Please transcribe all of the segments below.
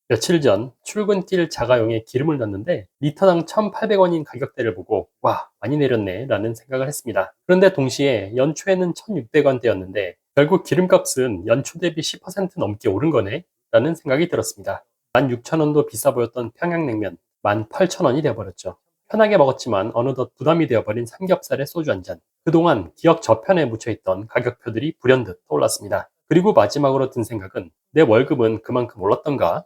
며칠 전 출근길 자가용에 기름을 넣는데 리터당 1,800원인 가격대를 보고 와, 많이 내렸네 라는 생각을 했습니다. 그런데 동시에 연초에는 1,600원대였는데 결국 기름값은 연초 대비 10% 넘게 오른 거네 라는 생각이 들었습니다. 16,000원도 비싸 보였던 평양냉면 18,000원이 되어버렸죠. 편하게 먹었지만 어느덧 부담이 되어버린 삼겹살에 소주 한 잔. 그동안 기억 저편에 묻혀있던 가격표들이 불현듯 떠올랐습니다. 그리고 마지막으로 든 생각은 내 월급은 그만큼 올랐던가?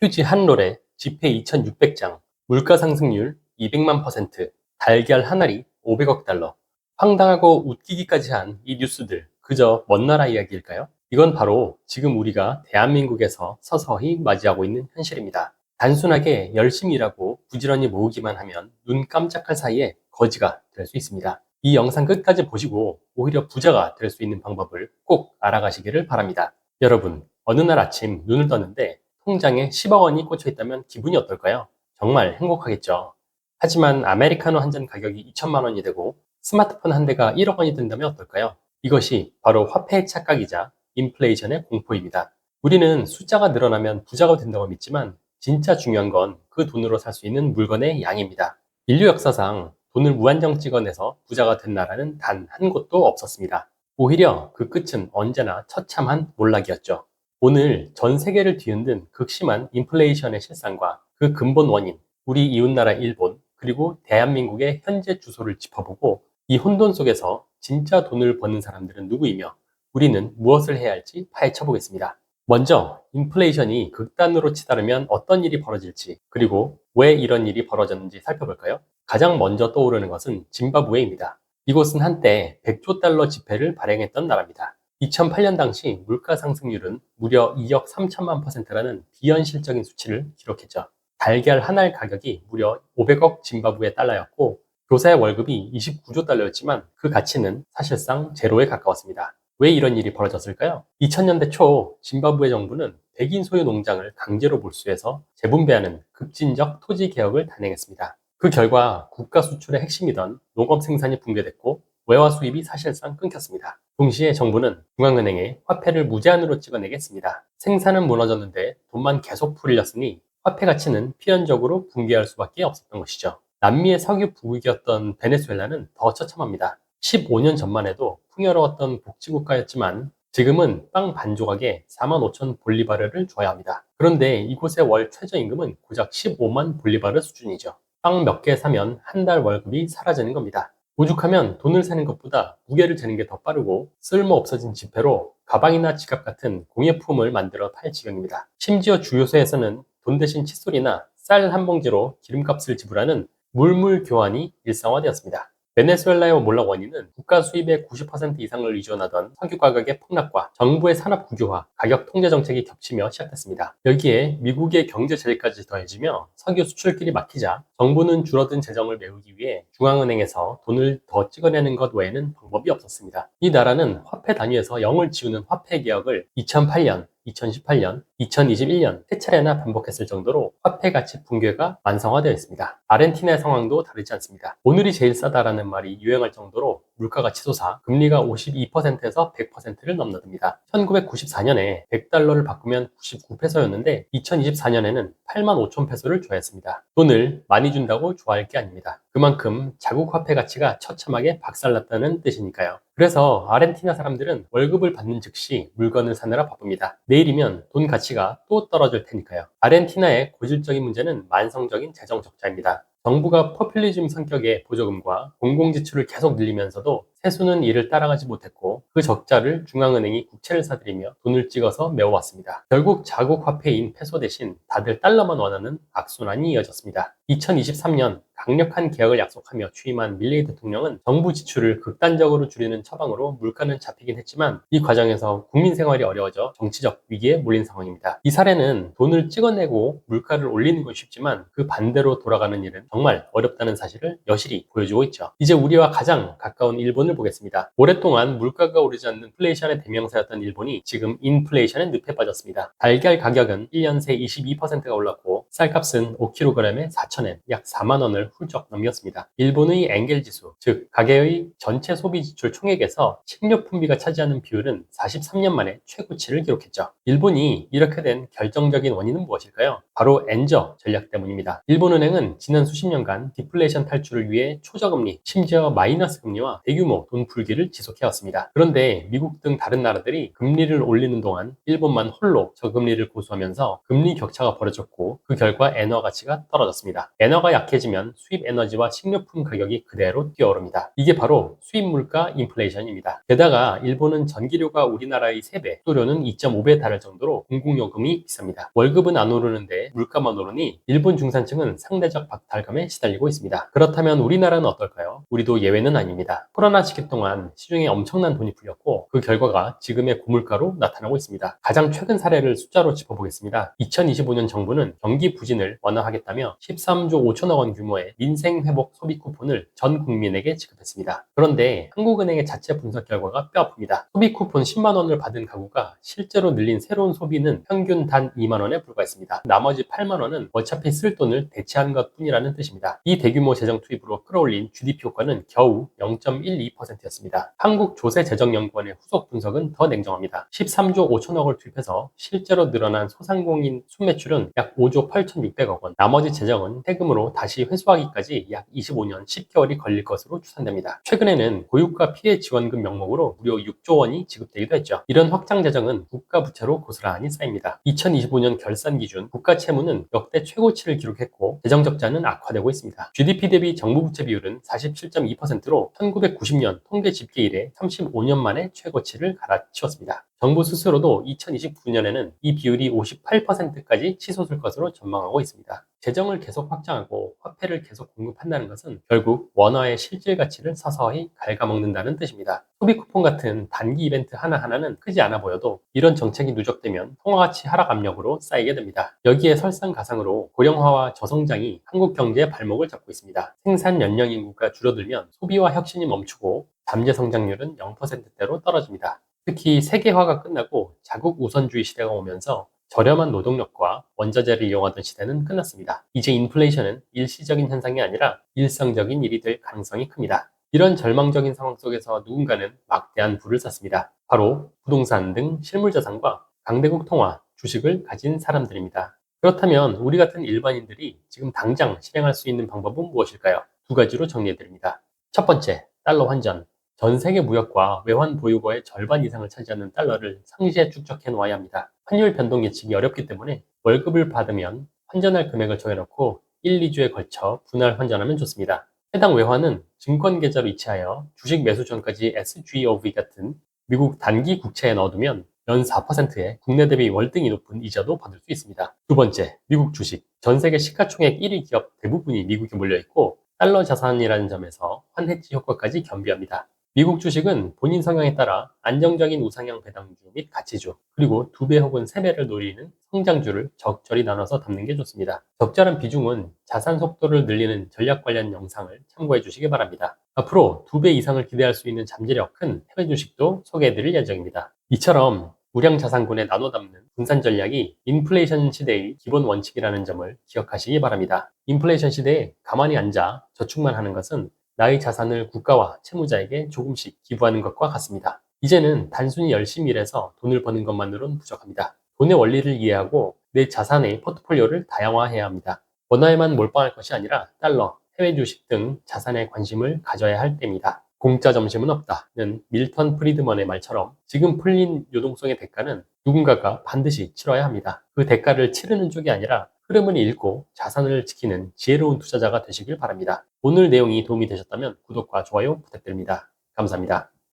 휴지 한 롤에 지폐 2,600장, 물가 상승률 200만 %, 달걀 한 알이 500억 달러. 황당하고 웃기기까지 한 이 뉴스들, 그저 먼 나라 이야기일까요? 이건 바로 지금 우리가 대한민국에서 서서히 맞이하고 있는 현실입니다. 단순하게 열심히 일하고 부지런히 모으기만 하면 눈 깜짝할 사이에 거지가 될 수 있습니다. 이 영상 끝까지 보시고 오히려 부자가 될 수 있는 방법을 꼭 알아가시기를 바랍니다. 여러분, 어느 날 아침 눈을 떴는데 통장에 10억 원이 꽂혀 있다면 기분이 어떨까요? 정말 행복하겠죠. 하지만 아메리카노 한 잔 가격이 2천만 원이 되고 스마트폰 한 대가 1억 원이 된다면 어떨까요? 이것이 바로 화폐의 착각이자 인플레이션의 공포입니다. 우리는 숫자가 늘어나면 부자가 된다고 믿지만 진짜 중요한 건 그 돈으로 살 수 있는 물건의 양입니다. 인류 역사상 돈을 무한정 찍어내서 부자가 된 나라는 단 한 곳도 없었습니다. 오히려 그 끝은 언제나 처참한 몰락이었죠. 오늘 전 세계를 뒤흔든 극심한 인플레이션의 실상과 그 근본 원인, 우리 이웃나라 일본, 그리고 대한민국의 현재 주소를 짚어보고 이 혼돈 속에서 진짜 돈을 버는 사람들은 누구이며 우리는 무엇을 해야 할지 파헤쳐 보겠습니다. 먼저 인플레이션이 극단으로 치달으면 어떤 일이 벌어질지, 그리고 왜 이런 일이 벌어졌는지 살펴볼까요? 가장 먼저 떠오르는 것은 짐바브웨입니다. 이곳은 한때 100조 달러 지폐를 발행했던 나라입니다. 2008년 당시 물가 상승률은 무려 2억 3천만 %라는 비현실적인 수치를 기록했죠. 달걀 한 알 가격이 무려 500억 짐바브웨 달러였고 교사의 월급이 29조 달러였지만 그 가치는 사실상 제로에 가까웠습니다. 왜 이런 일이 벌어졌을까요? 2000년대 초 짐바브웨 정부는 백인 소유 농장을 강제로 몰수해서 재분배하는 급진적 토지 개혁을 단행했습니다. 그 결과 국가 수출의 핵심이던 농업 생산이 붕괴됐고 외화 수입이 사실상 끊겼습니다. 동시에 정부는 중앙은행에 화폐를 무제한으로 찍어내게 했습니다. 생산은 무너졌는데 돈만 계속 풀렸으니 화폐 가치는 필연적으로 붕괴할 수밖에 없었던 것이죠. 남미의 석유 부국이었던 베네수엘라는 더 처참합니다. 15년 전만 해도 풍요로웠던 복지국가였지만 지금은 빵 반 조각에 4만 5천 볼리바르를 줘야 합니다. 그런데 이곳의 월 최저임금은 고작 15만 볼리바르 수준이죠. 빵 몇 개 사면 한 달 월급이 사라지는 겁니다. 오죽하면 돈을 세는 것보다 무게를 재는 게 더 빠르고 쓸모 없어진 지폐로 가방이나 지갑 같은 공예품을 만들어 팔 지경입니다. 심지어 주유소에서는 돈 대신 칫솔이나 쌀 한 봉지로 기름값을 지불하는 물물 교환이 일상화되었습니다. 베네수엘라의 몰락 원인은 국가 수입의 90% 이상을 의존하던 석유 가격의 폭락과 정부의 산업 국유화, 가격 통제 정책이 겹치며 시작됐습니다. 여기에 미국의 경제 제재까지 더해지며 석유 수출길이 막히자 정부는 줄어든 재정을 메우기 위해 중앙은행에서 돈을 더 찍어내는 것 외에는 방법이 없었습니다. 이 나라는 화폐 단위에서 0을 지우는 화폐 개혁을 2008년, 2018년, 2021년 세 차례나 반복했을 정도로 화폐 가치 붕괴가 완성화되어 있습니다. 아르헨티나의 상황도 다르지 않습니다. 오늘이 제일 싸다라는 말이 유행할 정도로 물가가 치솟아 금리가 52%에서 100%를 넘나듭니다. 1994년에 100달러를 바꾸면 99페소였는데 2024년에는 8만 5천 페소를 줘야 했습니다. 돈을 많이 준다고 좋아할 게 아닙니다. 그만큼 자국 화폐 가치가 처참하게 박살났다는 뜻이니까요. 그래서 아르헨티나 사람들은 월급을 받는 즉시 물건을 사느라 바쁩니다. 내일이면 돈 가치가 또 떨어질 테니까요. 아르헨티나의 고질적인 문제는 만성적인 재정 적자입니다. 정부가 포퓰리즘 성격의 보조금과 공공지출을 계속 늘리면서도 세수는 이를 따라가지 못했고 그 적자를 중앙은행이 국채를 사들이며 돈을 찍어서 메워왔습니다. 결국 자국 화폐인 페소 대신 다들 달러만 원하는 악순환이 이어졌습니다. 2023년 강력한 개혁을 약속하며 취임한 밀레이 대통령은 정부 지출을 극단적으로 줄이는 처방으로 물가는 잡히긴 했지만 이 과정에서 국민 생활이 어려워져 정치적 위기에 몰린 상황입니다. 이 사례는 돈을 찍어내고 물가를 올리는 건 쉽지만 그 반대로 돌아가는 일은 정말 어렵다는 사실을 여실히 보여주고 있죠. 이제 우리와 가장 가까운 일본을 보겠습니다. 오랫동안 물가가 오르지 않는 인플레이션의 대명사였던 일본이 지금 인플레이션의 늪에 빠졌습니다. 달걀 가격은 1년 새 22%가 올랐고 쌀값은 5kg에 4,000엔, 약 4만 원을 훌쩍 넘겼습니다. 일본의 엔겔 지수, 즉 가계의 전체 소비 지출 총액에서 식료품비가 차지하는 비율은 43년 만에 최고치를 기록했죠. 일본이 이렇게 된 결정적인 원인은 무엇일까요? 바로 엔저 전략 때문입니다. 일본은행은 지난 수십 년간 디플레이션 탈출을 위해 초저금리, 심지어 마이너스 금리와 대규모 돈 풀기를 지속해왔습니다. 그런데 미국 등 다른 나라들이 금리를 올리는 동안 일본만 홀로 저금리를 고수하면서 금리 격차가 벌어졌고 그 결과 엔화 가치가 떨어졌습니다. 엔화가 약해지면 수입 에너지와 식료품 가격이 그대로 뛰어오릅니다. 이게 바로 수입 물가 인플레이션입니다. 게다가 일본은 전기료가 우리나라의 3배, 수도료는 2.5배 달할 정도로 공공요금이 비쌉니다. 월급은 안 오르는데 물가만 오르니 일본 중산층은 상대적 박탈감에 시달리고 있습니다. 그렇다면 우리나라는 어떨까요? 우리도 예외는 아닙니다. 코로나 시기 동안 시중에 엄청난 돈이 풀렸고 그 결과가 지금의 고물가로 나타나고 있습니다. 가장 최근 사례를 숫자로 짚어보겠습니다. 2025년 정부는 경기 부진을 완화하겠다며 13조 5천억 원 규모의 민생회복 소비 쿠폰을 전 국민에게 지급했습니다. 그런데 한국은행의 자체 분석 결과가 뼈아픕니다. 소비 쿠폰 10만 원을 받은 가구가 실제로 늘린 새로운 소비는 평균 단 2만 원에 불과했습니다. 나머지 8만 원은 어차피 쓸 돈을 대체한 것뿐이라는 뜻입니다. 이 대규모 재정 투입으로 끌어올린 GDP 효과는 겨우 0.12%였습니다. 한국조세재정연구원의 후속 분석은 더 냉정합니다. 13조 5천억을 투입해서 실제로 늘어난 소상공인 순매출은 약 5조 8,600억 원, 나머지 재정은 세금으로 다시 회수하기까지 약 25년 10개월이 걸릴 것으로 추산됩니다. 최근에는 고유가 피해 지원금 명목으로 무려 6조 원이 지급되기도 했죠. 이런 확장 재정은 국가 부채로 고스란히 쌓입니다. 2025년 결산 기준 국가 채무는 역대 최고치를 기록했고 재정 적자는 악화되고 있습니다. GDP 대비 정부 부채 비율은 47.2%로 1990년 통계 집계 이래 35년 만에 최고치를 갈아치웠습니다. 정부 스스로도 2029년에는 이 비율이 58%까지 치솟을 것으로 전망하고 있습니다. 재정을 계속 확장하고 화폐를 계속 공급한다는 것은 결국 원화의 실질 가치를 서서히 갉아먹는다는 뜻입니다. 소비 쿠폰 같은 단기 이벤트 하나하나는 크지 않아 보여도 이런 정책이 누적되면 통화가치 하락 압력으로 쌓이게 됩니다. 여기에 설상가상으로 고령화와 저성장이 한국 경제의 발목을 잡고 있습니다. 생산 연령 인구가 줄어들면 소비와 혁신이 멈추고 잠재 성장률은 0%대로 떨어집니다. 특히 세계화가 끝나고 자국 우선주의 시대가 오면서 저렴한 노동력과 원자재를 이용하던 시대는 끝났습니다. 이제 인플레이션은 일시적인 현상이 아니라 일상적인 일이 될 가능성이 큽니다. 이런 절망적인 상황 속에서 누군가는 막대한 부를 샀습니다. 바로 부동산 등 실물자산과 강대국 통화, 주식을 가진 사람들입니다. 그렇다면 우리 같은 일반인들이 지금 당장 실행할 수 있는 방법은 무엇일까요? 두 가지로 정리해드립니다. 첫 번째, 달러 환전. 전 세계 무역과 외환 보유고의 절반 이상을 차지하는 달러를 상시에 축적해 놓아야 합니다. 환율 변동 예측이 어렵기 때문에 월급을 받으면 환전할 금액을 정해놓고 1, 2주에 걸쳐 분할 환전하면 좋습니다. 해당 외환은 증권 계좌로 이체하여 주식 매수 전까지 SGOV 같은 미국 단기 국채에 넣어두면 연 4%의 국내 대비 월등히 높은 이자도 받을 수 있습니다. 두 번째, 미국 주식. 전 세계 시가총액 1위 기업 대부분이 미국에 몰려있고 달러 자산이라는 점에서 환해지 효과까지 겸비합니다. 미국 주식은 본인 성향에 따라 안정적인 우상향 배당주 및 가치주, 그리고 2배 혹은 3배를 노리는 성장주를 적절히 나눠서 담는 게 좋습니다. 적절한 비중은 자산 속도를 늘리는 전략 관련 영상을 참고해 주시기 바랍니다. 앞으로 2배 이상을 기대할 수 있는 잠재력 큰 해외 주식도 소개해 드릴 예정입니다. 이처럼 우량 자산군에 나눠 담는 분산 전략이 인플레이션 시대의 기본 원칙이라는 점을 기억하시기 바랍니다. 인플레이션 시대에 가만히 앉아 저축만 하는 것은 나의 자산을 국가와 채무자에게 조금씩 기부하는 것과 같습니다. 이제는 단순히 열심히 일해서 돈을 버는 것만으로는 부족합니다. 돈의 원리를 이해하고 내 자산의 포트폴리오를 다양화해야 합니다. 원화에만 몰빵할 것이 아니라 달러, 해외 주식 등 자산에 관심을 가져야 할 때입니다. 공짜 점심은 없다는 밀턴 프리드먼의 말처럼 지금 풀린 유동성의 대가는 누군가가 반드시 치러야 합니다. 그 대가를 치르는 쪽이 아니라 흐름을 읽고 자산을 지키는 지혜로운 투자자가 되시길 바랍니다. 오늘 내용이 도움이 되셨다면 구독과 좋아요 부탁드립니다. 감사합니다.